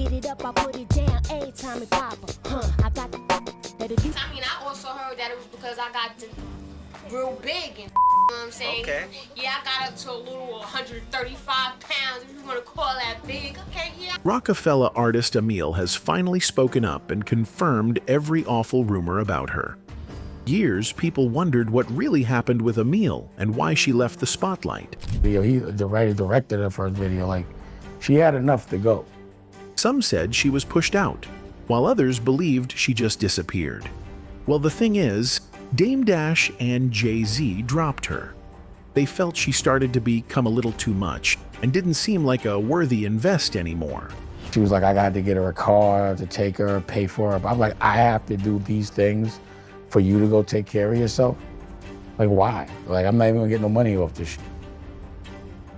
Get it up, I put it down every time it pop up. I got I mean, I also heard that it was because I got real big and you know what I'm saying? Okay. Yeah, I got up to a little 135 pounds, if you want to call that big. Okay, yeah. Roc-A-Fella artist Amil has finally spoken up and confirmed every awful rumor about her. Years, people wondered what really happened with Amil and why she left the spotlight. He directed the first video, like, she had enough to go. Some said she was pushed out, while others believed she just disappeared. Well, the thing is, Dame Dash and Jay-Z dropped her. They felt she started to become a little too much and didn't seem like a worthy invest anymore. She was like, I got to get her a car to take her, pay for her. I'm like, I have to do these things for you to go take care of yourself? Like, why? Like, I'm not even gonna get no money off this shit.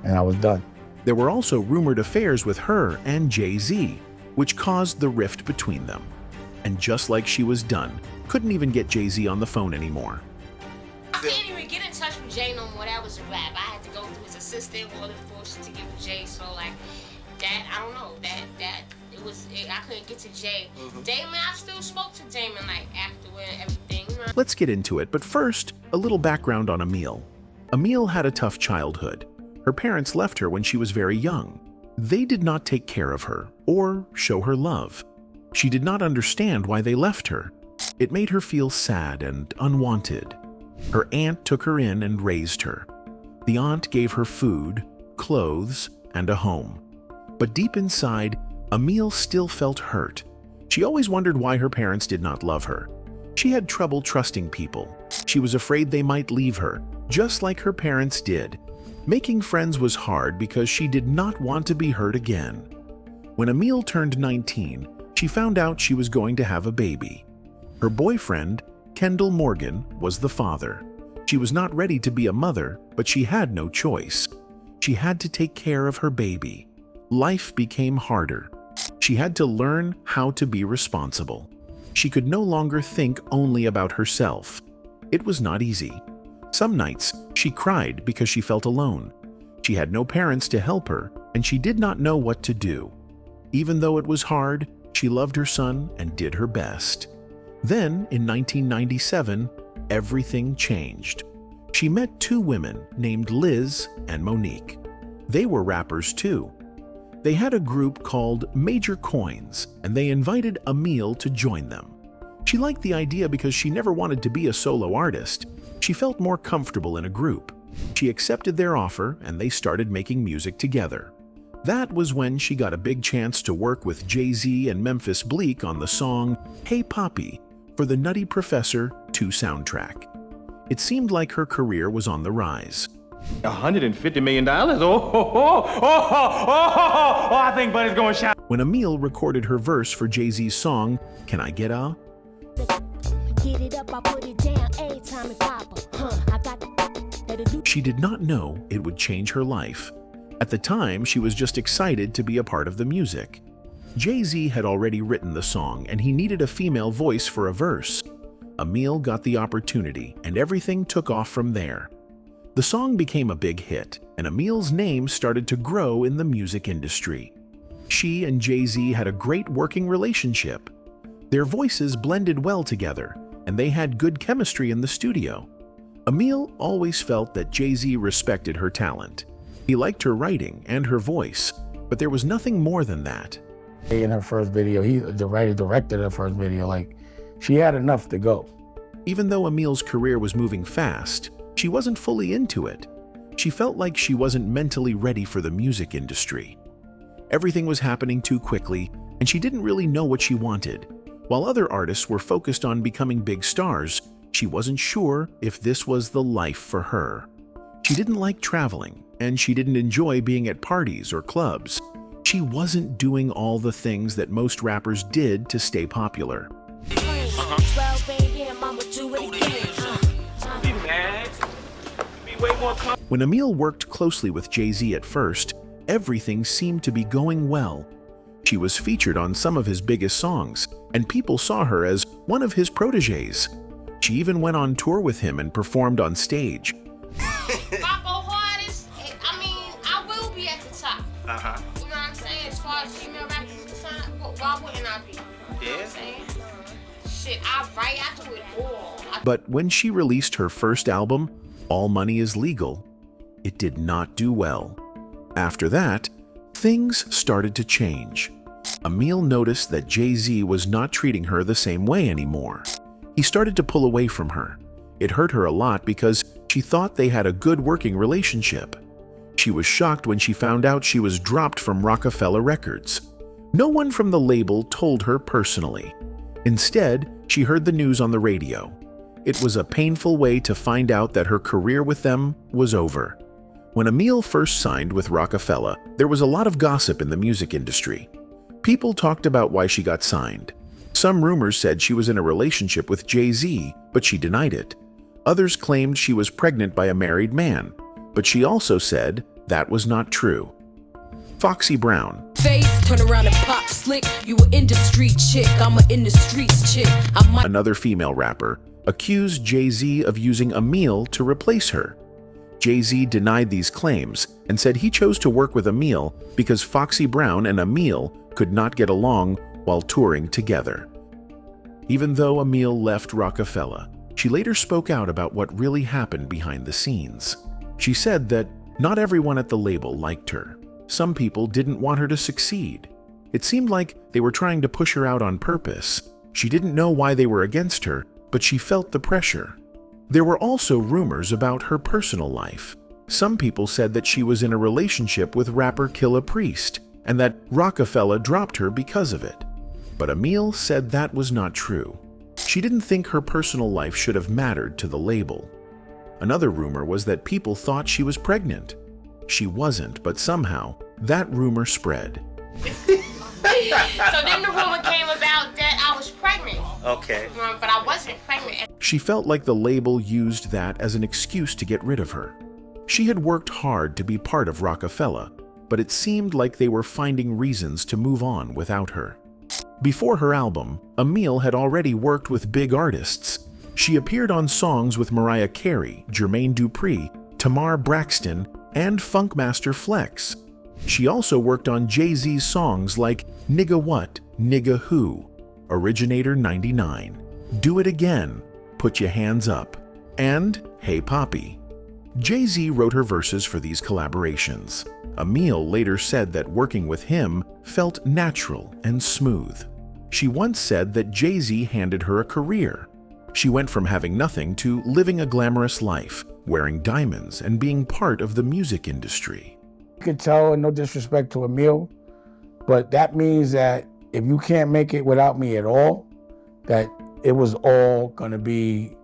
And I was done. There were also rumored affairs with her and Jay-Z, which caused the rift between them. And just like she was done, couldn't even get Jay-Z on the phone anymore. I can't even get in touch with Jay no more. That was a wrap. I had to go through his assistant, all the bullshit to get with Jay. So like that, I don't know. I couldn't get to Jay. Damon, I still spoke to Damon like afterward and everything. You know? Let's get into it, but first, a little background on Amil. Amil had a tough childhood. Her parents left her when she was very young. They did not take care of her or show her love. She did not understand why they left her. It made her feel sad and unwanted. Her aunt took her in and raised her. The aunt gave her food, clothes, and a home. But deep inside, Amil still felt hurt. She always wondered why her parents did not love her. She had trouble trusting people. She was afraid they might leave her, just like her parents did. Making friends was hard because she did not want to be hurt again. When Amil turned 19, she found out she was going to have a baby. Her boyfriend, Kendall Morgan, was the father. She was not ready to be a mother, but she had no choice. She had to take care of her baby. Life became harder. She had to learn how to be responsible. She could no longer think only about herself. It was not easy. Some nights, she cried because she felt alone. She had no parents to help her, and she did not know what to do. Even though it was hard, she loved her son and did her best. Then, in 1997, everything changed. She met two women named Liz and Monique. They were rappers too. They had a group called Major Coins, and they invited Amil to join them. She liked the idea because she never wanted to be a solo artist. She felt more comfortable in a group. She accepted their offer, and they started making music together. That was when she got a big chance to work with Jay-Z and Memphis Bleek on the song Hey Poppy for the Nutty Professor 2 soundtrack. It seemed like her career was on the rise. $150 million? I think Buddy's going to shout. When Amil recorded her verse for Jay-Z's song, Can I Get A? get it up, I put it down every time it pop up. I got She did not know it would change her life. At the time, she was just excited to be a part of the music. Jay-Z had already written the song, and he needed a female voice for a verse. Amil got the opportunity, and everything took off from there. The song became a big hit, and Amil's name started to grow in the music industry. She and Jay-Z had a great working relationship. Their voices blended well together, and they had good chemistry in the studio. Amil always felt that Jay-Z respected her talent. He liked her writing and her voice, but there was nothing more than that. In her first video, he directed her first video, like, she had enough to go. Even though Amil's career was moving fast, she wasn't fully into it. She felt like she wasn't mentally ready for the music industry. Everything was happening too quickly, and she didn't really know what she wanted. While other artists were focused on becoming big stars, she wasn't sure if this was the life for her. She didn't like traveling, and she didn't enjoy being at parties or clubs. She wasn't doing all the things that most rappers did to stay popular. When Amil worked closely with Jay-Z at first, everything seemed to be going well. She was featured on some of his biggest songs, and people saw her as one of his protégés. She even went on tour with him and performed on stage. I will be at the top. You know what I'm saying? As far as female rappers concerned, Why wouldn't I be? You know what I'm saying? Shit, I write, I do it all. But when she released her first album, All Money Is Legal, it did not do well. After that, things started to change. Amil noticed that Jay-Z was not treating her the same way anymore. He started to pull away from her. It hurt her a lot because she thought they had a good working relationship. She was shocked when she found out she was dropped from Roc-A-Fella Records. No one from the label told her personally. Instead, she heard the news on the radio. It was a painful way to find out that her career with them was over. When Amil first signed with Roc-A-Fella, there was a lot of gossip in the music industry. People talked about why she got signed. Some rumors said she was in a relationship with Jay-Z, but she denied it. Others claimed she was pregnant by a married man, but she also said that was not true. Foxy Brown. Face, turn around and pop slick. You were in the street chick, I'm a in the streets chick. Another female rapper accused Jay-Z of using Amil to replace her. Jay-Z denied these claims and said he chose to work with Amil because Foxy Brown and Amil could not get along while touring together. Even though Amil left Roc-A-Fella, she later spoke out about what really happened behind the scenes. She said that not everyone at the label liked her. Some people didn't want her to succeed. It seemed like they were trying to push her out on purpose. She didn't know why they were against her, but she felt the pressure. There were also rumors about her personal life. Some people said that she was in a relationship with rapper Killah Priest and that Roc-A-Fella dropped her because of it. But Amil said that was not true. She didn't think her personal life should have mattered to the label. Another rumor was that people thought she was pregnant. She wasn't, but somehow that rumor spread. So then the rumor came about that I was pregnant. Okay. But I wasn't pregnant. She felt like the label used that as an excuse to get rid of her. She had worked hard to be part of Roc-A-Fella, but it seemed like they were finding reasons to move on without her. Before her album, Amil had already worked with big artists. She appeared on songs with Mariah Carey, Jermaine Dupri, Tamar Braxton, and Funkmaster Flex. She also worked on Jay-Z's songs like Nigga What, Nigga Who, Originator 99, Do It Again, Put Your Hands Up, and Hey Papi. Jay-Z wrote her verses for these collaborations. Amil later said that working with him felt natural and smooth. She once said that Jay-Z handed her a career. She went from having nothing to living a glamorous life, wearing diamonds and being part of the music industry. You can tell, and no disrespect to Amil, but that means that if you can't make it without me at all, that it was all gonna be,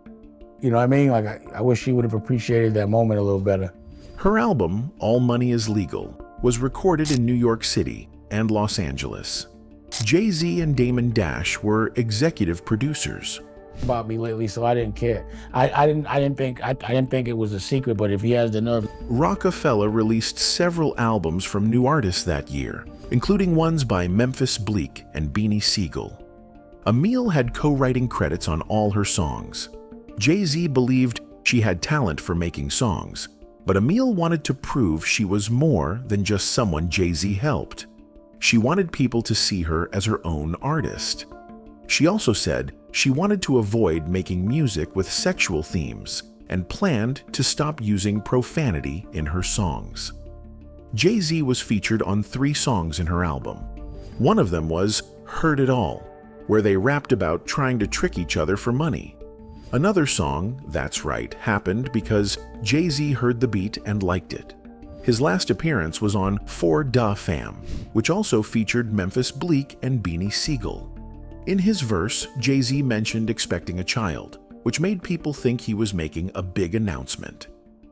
you know what I mean? Like, I wish she would have appreciated that moment a little better. Her album, All Money Is Legal, was recorded in New York City and Los Angeles. Jay-Z and Damon Dash were executive producers. About me lately, so I didn't care. I didn't think it was a secret, but if he has the nerve. Roc-A-Fella released several albums from new artists that year, including ones by Memphis Bleek and Beanie Siegel. Amil had co-writing credits on all her songs. Jay-Z believed she had talent for making songs, but Amil wanted to prove she was more than just someone Jay-Z helped. She wanted people to see her as her own artist. She also said she wanted to avoid making music with sexual themes and planned to stop using profanity in her songs. Jay-Z was featured on 3 songs in her album. One of them was Heard It All, where they rapped about trying to trick each other for money. Another song, That's Right, happened because Jay-Z heard the beat and liked it. His last appearance was on 4 Da Fam, which also featured Memphis Bleek and Beanie Siegel. In his verse, Jay-Z mentioned expecting a child, which made people think he was making a big announcement.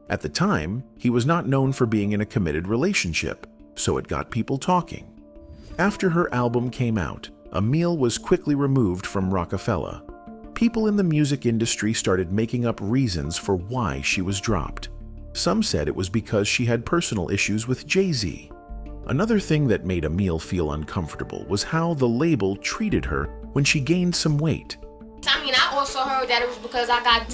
At the time, he was not known for being in a committed relationship, so it got people talking. After her album came out, Amil was quickly removed from Roc-A-Fella. People in the music industry started making up reasons for why she was dropped. Some said it was because she had personal issues with Jay-Z. Another thing that made Amil feel uncomfortable was how the label treated her when she gained some weight. I mean, I also heard that it was because I got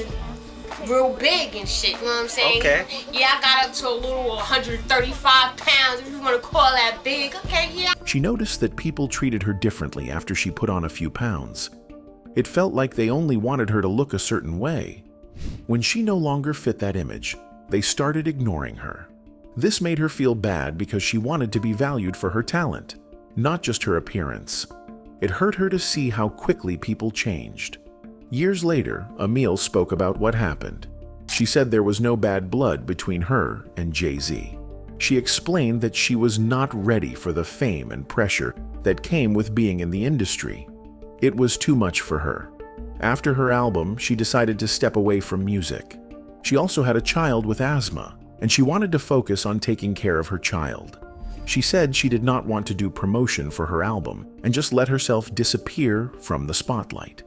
real big and shit, you know what I'm saying? Okay. Yeah, I got up to a little 135 pounds, if you want to call that big. Okay, yeah. She noticed that people treated her differently after she put on a few pounds. It felt like they only wanted her to look a certain way. When she no longer fit that image, they started ignoring her. This made her feel bad because she wanted to be valued for her talent, not just her appearance. It hurt her to see how quickly people changed. Years later, Amil spoke about what happened. She said there was no bad blood between her and Jay-Z. She explained that she was not ready for the fame and pressure that came with being in the industry. It was too much for her. After her album, she decided to step away from music. She also had a child with asthma, and she wanted to focus on taking care of her child. She said she did not want to do promotion for her album and just let herself disappear from the spotlight.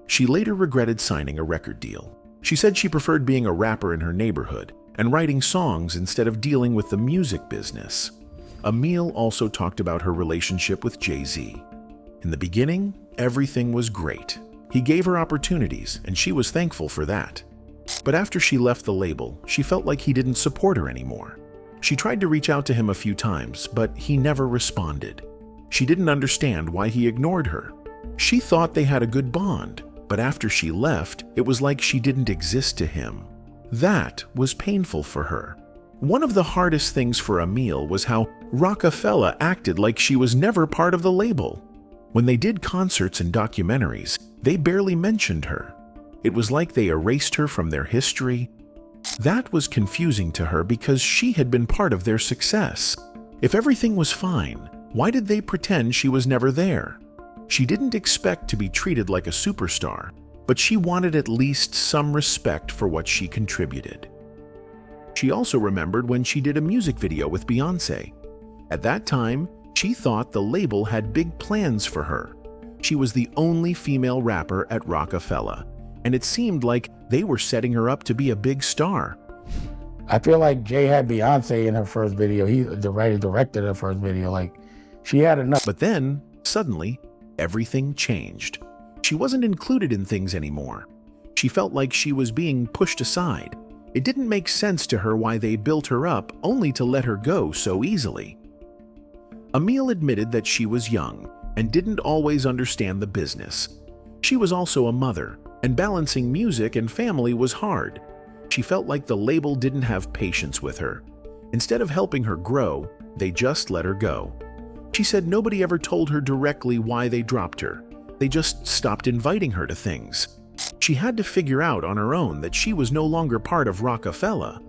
She later regretted signing a record deal. She said she preferred being a rapper in her neighborhood and writing songs instead of dealing with the music business. Amil also talked about her relationship with Jay-Z. In the beginning, everything was great. He gave her opportunities, and she was thankful for that. But after she left the label, she felt like he didn't support her anymore. She tried to reach out to him a few times, but he never responded. She didn't understand why he ignored her. She thought they had a good bond, but after she left, it was like she didn't exist to him. That was painful for her. One of the hardest things for Amil was how Roc-A-Fella acted like she was never part of the label. When they did concerts and documentaries, they barely mentioned her. It was like they erased her from their history. That was confusing to her because she had been part of their success. If everything was fine, why did they pretend she was never there? She didn't expect to be treated like a superstar, but she wanted at least some respect for what she contributed. She also remembered when she did a music video with Beyoncé. At that time, she thought the label had big plans for her. She was the only female rapper at Roc-A-Fella, and it seemed like they were setting her up to be a big star. I feel like Jay had Beyonce in her first video. He directed her first video. Like, she had enough. But then, suddenly, everything changed. She wasn't included in things anymore. She felt like she was being pushed aside. It didn't make sense to her why they built her up only to let her go so easily. Amil admitted that she was young and didn't always understand the business. She was also a mother, and balancing music and family was hard. She felt like the label didn't have patience with her. Instead of helping her grow, they just let her go. She said nobody ever told her directly why they dropped her. They just stopped inviting her to things. She had to figure out on her own that she was no longer part of Roc-A-Fella.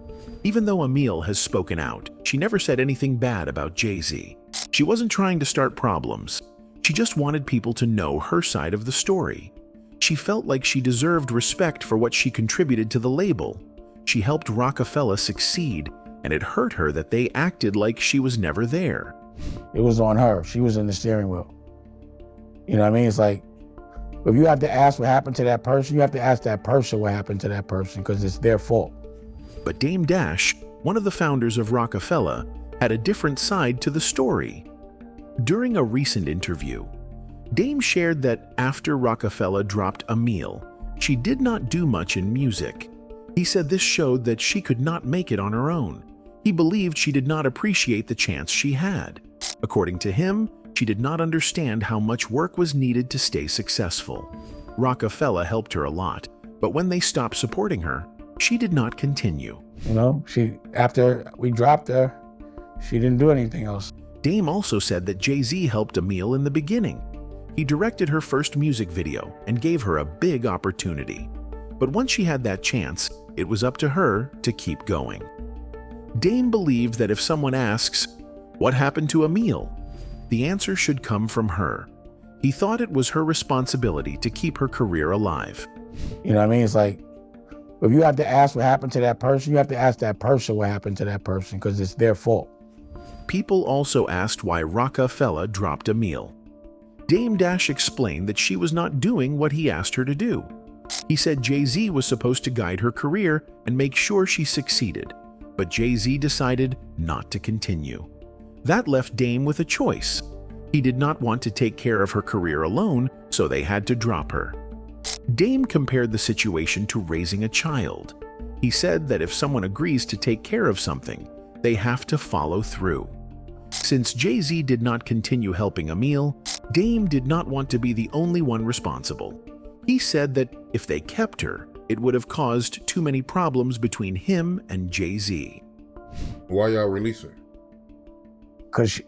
Even though Amil has spoken out, she never said anything bad about Jay-Z. She wasn't trying to start problems. She just wanted people to know her side of the story. She felt like she deserved respect for what she contributed to the label. She helped Roc-A-Fella succeed, and it hurt her that they acted like she was never there. It was on her. She was in the steering wheel. You know what I mean? It's like, if you have to ask what happened to that person, you have to ask that person what happened to that person because it's their fault. But Dame Dash, one of the founders of Roc-A-Fella, had a different side to the story. During a recent interview, Dame shared that after Roc-A-Fella dropped Amil, she did not do much in music. He said this showed that she could not make it on her own. He believed she did not appreciate the chance she had. According to him, she did not understand how much work was needed to stay successful. Roc-A-Fella helped her a lot, but when they stopped supporting her, she did not continue. You know, after we dropped her, she didn't do anything else. Dame also said that Jay-Z helped Amil in the beginning. He directed her first music video and gave her a big opportunity. But once she had that chance, it was up to her to keep going. Dame believed that if someone asks, "What happened to Amil?" the answer should come from her. He thought it was her responsibility to keep her career alive. You know what I mean? It's like, if you have to ask what happened to that person, you have to ask that person what happened to that person because it's their fault. People also asked why Roc-A-Fella dropped Amil. Dame Dash explained that she was not doing what he asked her to do. He said Jay-Z was supposed to guide her career and make sure she succeeded, but Jay-Z decided not to continue. That left Dame with a choice. He did not want to take care of her career alone, so they had to drop her. Dame compared the situation to raising a child. He said that if someone agrees to take care of something, they have to follow through. Since Jay-Z did not continue helping Amil, Dame did not want to be the only one responsible. He said that if they kept her, it would have caused too many problems between him and Jay-Z. Why y'all release her? Because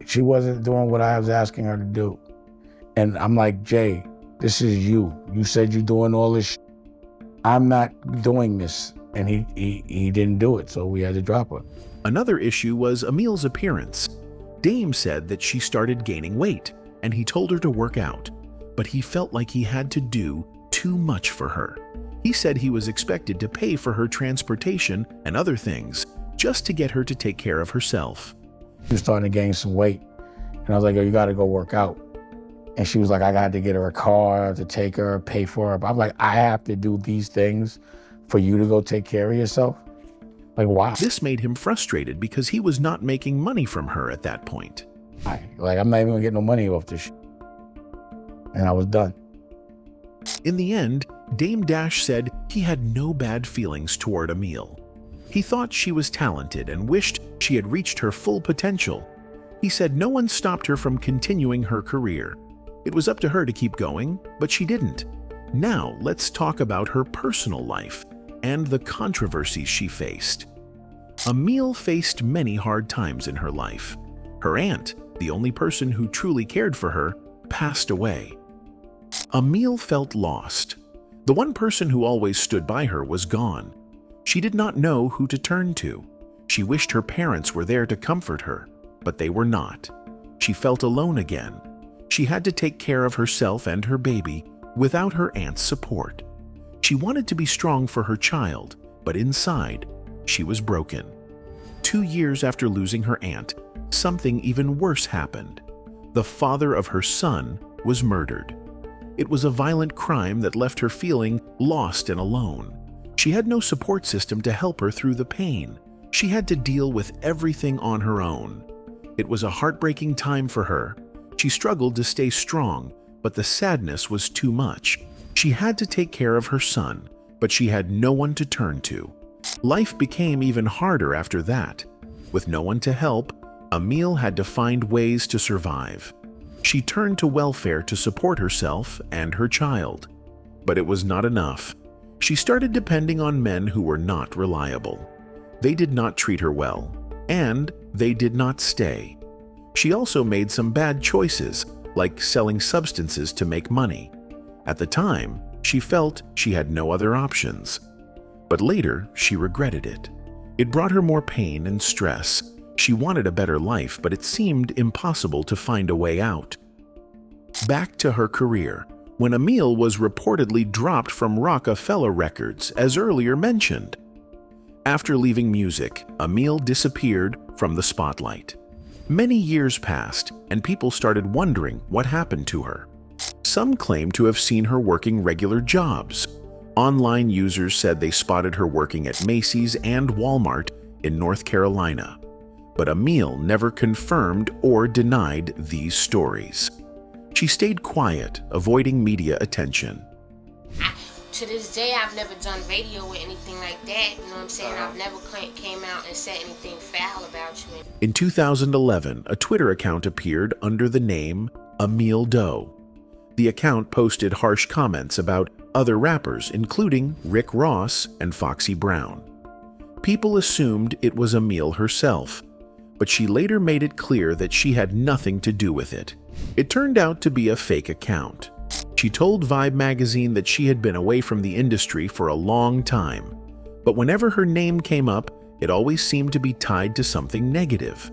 she wasn't doing what I was asking her to do. And I'm like, Jay, this is you. You said you're doing all this shit. I'm not doing this. And he didn't do it, so we had to drop her. Another issue was Amil's appearance. Dame said that she started gaining weight, and he told her to work out, but he felt like he had to do too much for her. He said he was expected to pay for her transportation and other things just to get her to take care of herself. She was starting to gain some weight, and I was like, oh, you gotta go work out. And she was like, I got to get her a car to take her, pay for her. I'm like, I have to do these things for you to go take care of yourself? Like, why? This made him frustrated because he was not making money from her at that point. Like, I'm not even gonna get no money off this shit. And I was done. In the end, Dame Dash said he had no bad feelings toward Amil. He thought she was talented and wished she had reached her full potential. He said no one stopped her from continuing her career. It was up to her to keep going, but she didn't. Now, let's talk about her personal life and the controversies she faced. Amil faced many hard times in her life. Her aunt, the only person who truly cared for her, passed away. Amil felt lost. The one person who always stood by her was gone. She did not know who to turn to. She wished her parents were there to comfort her, but they were not. She felt alone again. She had to take care of herself and her baby without her aunt's support. She wanted to be strong for her child, but inside, she was broken. 2 years after losing her aunt, something even worse happened. The father of her son was murdered. It was a violent crime that left her feeling lost and alone. She had no support system to help her through the pain. She had to deal with everything on her own. It was a heartbreaking time for her. She struggled to stay strong, but the sadness was too much. She had to take care of her son, but she had no one to turn to. Life became even harder after that. With no one to help, Amil had to find ways to survive. She turned to welfare to support herself and her child. But it was not enough. She started depending on men who were not reliable. They did not treat her well, and they did not stay. She also made some bad choices, like selling substances to make money. At the time, she felt she had no other options. But later, she regretted it. It brought her more pain and stress. She wanted a better life, but it seemed impossible to find a way out. Back to her career, when Amil was reportedly dropped from Roc-A-Fella Records, as earlier mentioned. After leaving music, Amil disappeared from the spotlight. Many years passed, and people started wondering what happened to her. Some claimed to have seen her working regular jobs. Online users said they spotted her working at Macy's and Walmart in North Carolina. But Amil never confirmed or denied these stories. She stayed quiet, avoiding media attention. To this day, I've never done radio or anything like that. You know what I'm saying? I've never came out and said anything foul about you. In 2011, a Twitter account appeared under the name Amil Doe. The account posted harsh comments about other rappers, including Rick Ross and Foxy Brown. People assumed it was Amil herself, but she later made it clear that she had nothing to do with it. It turned out to be a fake account. She told Vibe magazine that she had been away from the industry for a long time, but whenever her name came up, it always seemed to be tied to something negative.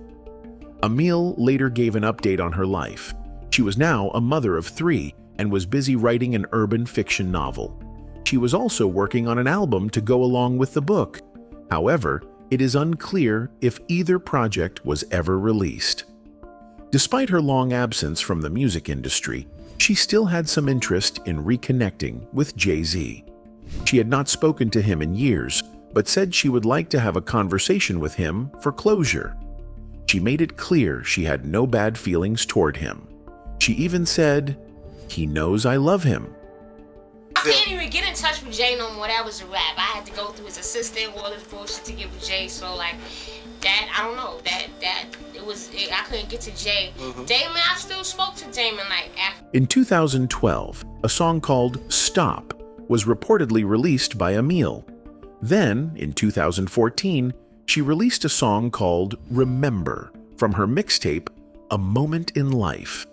Amil later gave an update on her life. She was now a mother of 3 and was busy writing an urban fiction novel. She was also working on an album to go along with the book. However, it is unclear if either project was ever released. Despite her long absence from the music industry, she still had some interest in reconnecting with Jay-Z. She had not spoken to him in years, but said she would like to have a conversation with him for closure. She made it clear she had no bad feelings toward him. She even said, "He knows I love him." can't even get in touch with Jay no more. That was a rap. I had to go through his assistant, all this bullshit to get with Jay. So like that, I don't know. I couldn't get to Jay. Damon, I still spoke to Damon like after. In 2012, a song called Stop was reportedly released by Amil. Then, in 2014, she released a song called Remember from her mixtape, A Moment in Life.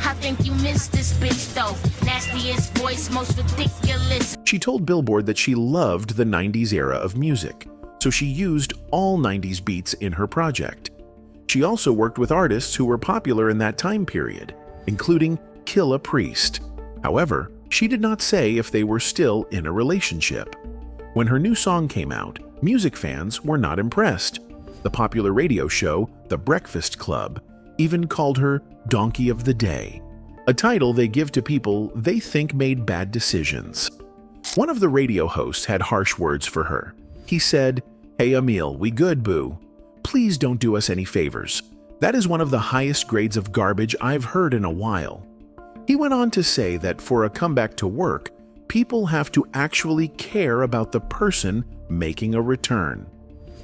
I think you missed this bitch though. Nastiest voice, most ridiculous. She told Billboard that she loved the 90s era of music, so she used all 90s beats in her project. She also worked with artists who were popular in that time period, including Killah Priest. However, she did not say if they were still in a relationship. When her new song came out, music fans were not impressed. The popular radio show, The Breakfast Club, even called her Donkey of the Day, a title they give to people they think made bad decisions. One of the radio hosts had harsh words for her. He said, "Hey Amil, we good, boo. Please don't do us any favors. That is one of the highest grades of garbage I've heard in a while." He went on to say that for a comeback to work, people have to actually care about the person making a return.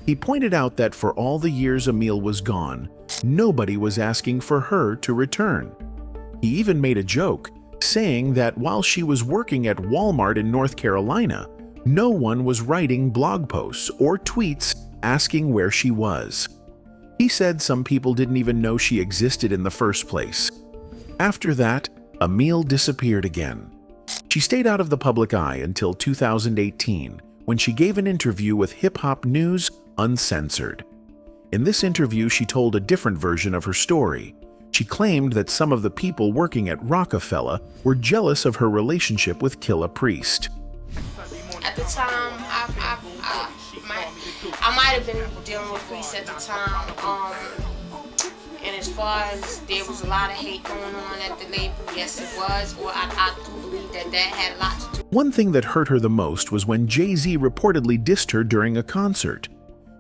He pointed out that for all the years Amil was gone, nobody was asking for her to return. He even made a joke, saying that while she was working at Walmart in North Carolina, no one was writing blog posts or tweets asking where she was. He said some people didn't even know she existed in the first place. After that, Amil disappeared again. She stayed out of the public eye until 2018, when she gave an interview with Hip Hop News Uncensored. In this interview, she told a different version of her story. She claimed that some of the people working at Roc-A-Fella were jealous of her relationship with Killah Priest. At the time, I might have been dealing with Priest at the time. And as far as there was a lot of hate going on at the label, yes it was, or I do believe that had a lot to do. One thing that hurt her the most was when Jay-Z reportedly dissed her during a concert.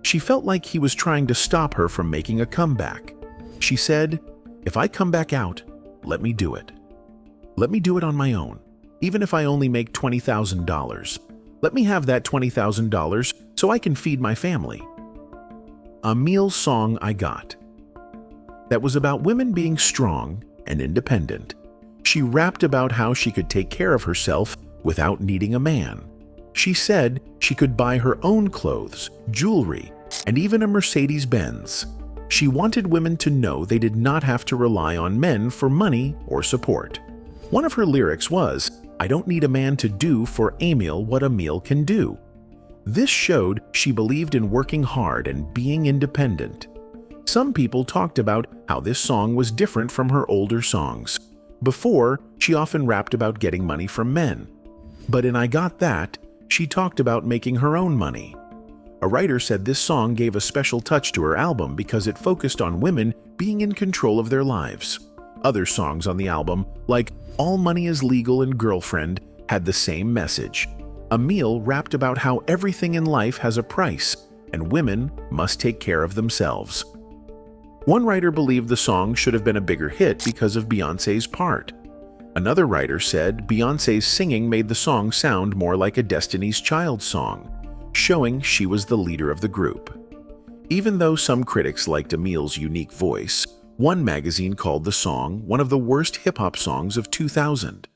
She felt like he was trying to stop her from making a comeback. She said, "If I come back out, let me do it. Let me do it on my own, even if I only make $20,000. Let me have that $20,000 so I can feed my family." Amil's song I Got. That was about women being strong and independent. She rapped about how she could take care of herself without needing a man. She said she could buy her own clothes, jewelry, and even a Mercedes-Benz. She wanted women to know they did not have to rely on men for money or support. One of her lyrics was, "I don't need a man to do for Amil what Amil can do." This showed she believed in working hard and being independent. Some people talked about how this song was different from her older songs. Before, she often rapped about getting money from men. But in I Got That, she talked about making her own money. A writer said this song gave a special touch to her album because it focused on women being in control of their lives. Other songs on the album, like All Money Is Legal and Girlfriend, had the same message. Amil rapped about how everything in life has a price, and women must take care of themselves. One writer believed the song should have been a bigger hit because of Beyoncé's part. Another writer said Beyoncé's singing made the song sound more like a Destiny's Child song, showing she was the leader of the group. Even though some critics liked Amil's unique voice, one magazine called the song one of the worst hip-hop songs of 2000.